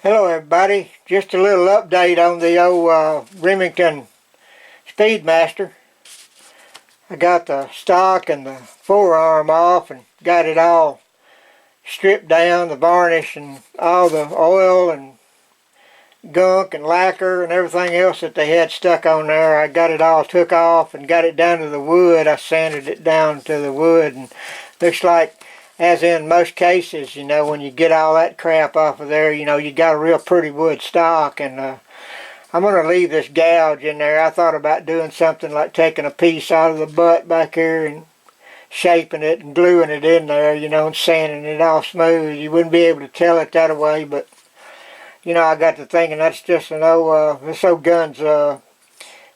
Hello everybody, just a little update on the old Remington SpeedMaster. I got the stock and the forearm off and got it all stripped down, the varnish and all the oil and gunk and lacquer and everything else that they had stuck on there. I got it all took off and got it down to the wood. I sanded it down to the wood, and looks like, as in most cases, you know, when you get all that crap off of there, you know, you got a real pretty wood stock. And I'm going to leave this gouge in there. I thought about doing something like taking a piece out of the butt back here and shaping it and gluing it in there, you know, and sanding it all smooth. You wouldn't be able to tell it that way, but, you know, I got to thinking that's just an old, this old gun's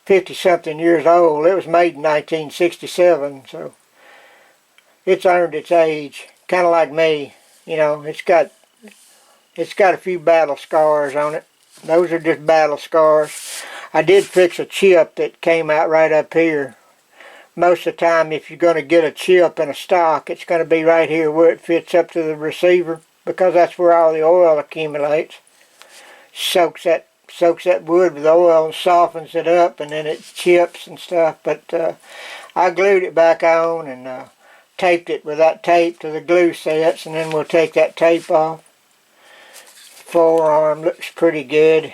50-something years old. It was made in 1967, so it's earned its age, kind of like me. You know, it's got a few battle scars on it. Those are just battle scars. I did fix a chip that came out right up here. Most of the time, if you're going to get a chip in a stock, it's going to be right here where it fits up to the receiver, because that's where all the oil accumulates. Soaks that wood with oil and softens it up, and then it chips and stuff. But I glued it back on and taped it with that tape to the glue sets, and then we'll take that tape off. Forearm looks pretty good,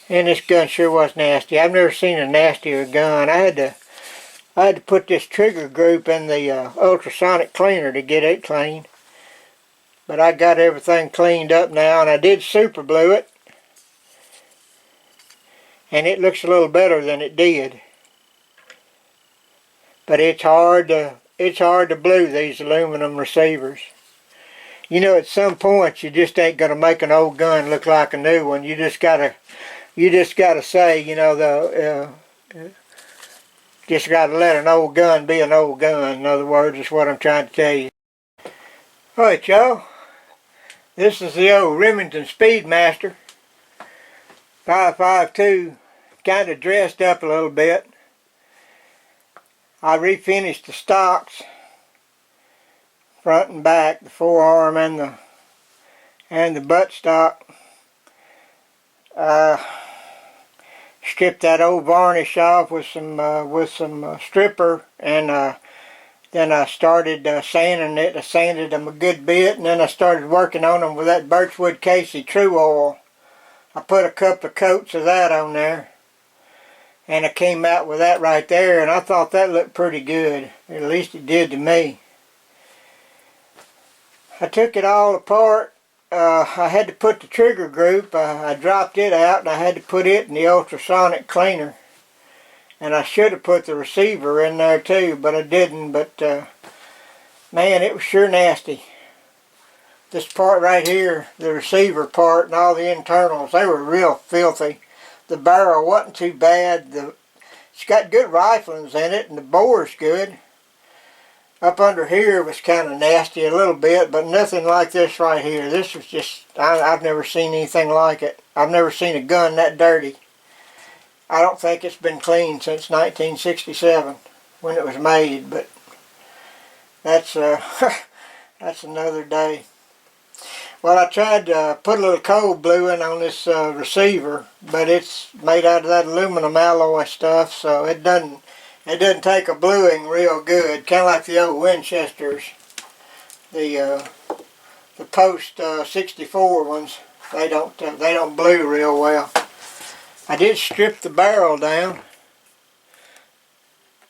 and this gun sure was nasty. I've never seen a nastier gun. I had to put this trigger group in the ultrasonic cleaner to get it clean, but I got everything cleaned up now, and I did super glue it, and it looks a little better than it did. But it's hard to glue these aluminum receivers. You know, at some point you just ain't gonna make an old gun look like a new one. You just gotta say, you know, just gotta let an old gun be an old gun. In other words, is what I'm trying to tell you. Alright, y'all. This is the old Remington SpeedMaster 5.52, kind of dressed up a little bit. I refinished the stocks, front and back, the forearm and the butt stock. Stripped that old varnish off with some stripper, and then I started sanding it. I sanded them a good bit, and then I started working on them with that birchwood Casey True Oil. I put a couple of coats of that on there, and I came out with that right there, and I thought that looked pretty good. At least it did to me. I took it all apart. I had to put the trigger group, I dropped it out, and I had to put it in the ultrasonic cleaner. And I should have put the receiver in there too, but I didn't. But man, it was sure nasty. This part right here, the receiver part and all the internals, they were real filthy. The barrel wasn't too bad. It's got good riflings in it, and the bore's good. Up under here was kind of nasty a little bit, but nothing like this right here. This was just, I've never seen anything like it. I've never seen a gun that dirty. I don't think it's been cleaned since 1967 when it was made, but that's that's another day. Well, I tried to put a little cold bluing on this receiver, but it's made out of that aluminum alloy stuff, so it doesn't take a bluing real good. Kind of like the old Winchesters, the post 64 ones. They don't blue real well. I did strip the barrel down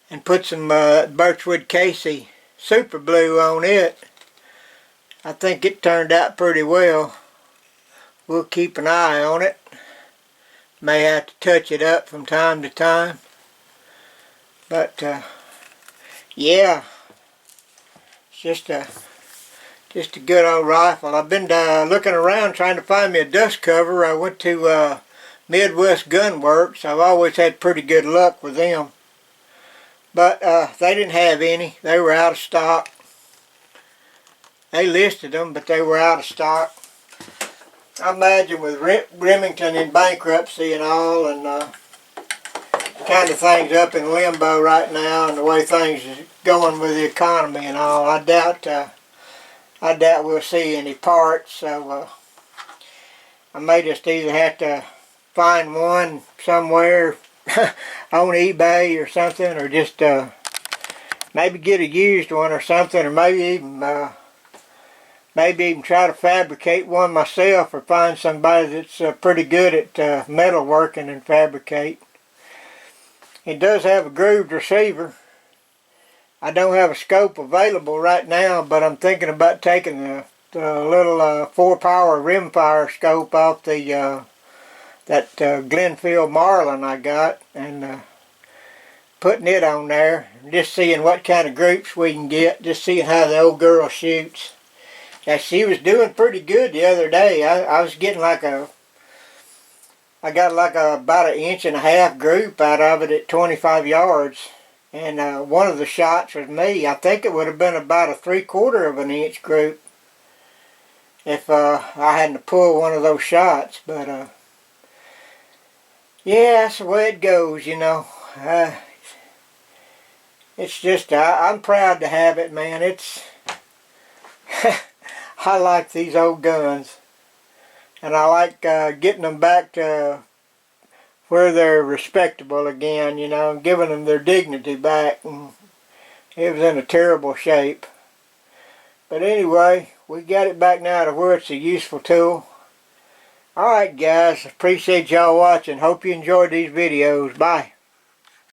and put some birchwood Casey super glue on it. I think it turned out pretty well. We'll keep an eye on it. May have to touch it up from time to time. But yeah, it's just a good old rifle. I've been looking around trying to find me a dust cover. I went to Midwest Gun Works. I've always had pretty good luck with them, but they didn't have any. They were out of stock. They listed them, but they were out of stock. I imagine with Remington in bankruptcy and all, and kind of things up in limbo right now, and the way things is going with the economy and all, I doubt I doubt we'll see any parts, so I may just either have to find one somewhere on eBay or something, or just maybe get a used one or something, or maybe even try to fabricate one myself, or find somebody that's pretty good at metal working and fabricate. It does have a grooved receiver. I don't have a scope available right now, but I'm thinking about taking the little 4-power rimfire scope off the that Glenfield Marlin I got, and putting it on there, just seeing what kind of groups we can get, just seeing how the old girl shoots. Now, she was doing pretty good the other day. I was getting like I got like about 1.5 inch group out of it at 25 yards. And one of the shots was me. I think it would have been about a 3/4 of an inch group if I hadn't pulled one of those shots. But yeah, that's the way it goes, you know. It's just, I'm proud to have it, man. It's I like these old guns, and I like getting them back to where they're respectable again, you know, giving them their dignity back. And it was in a terrible shape. But anyway, we got it back now to where it's a useful tool. Alright guys, appreciate y'all watching. Hope you enjoyed these videos. Bye.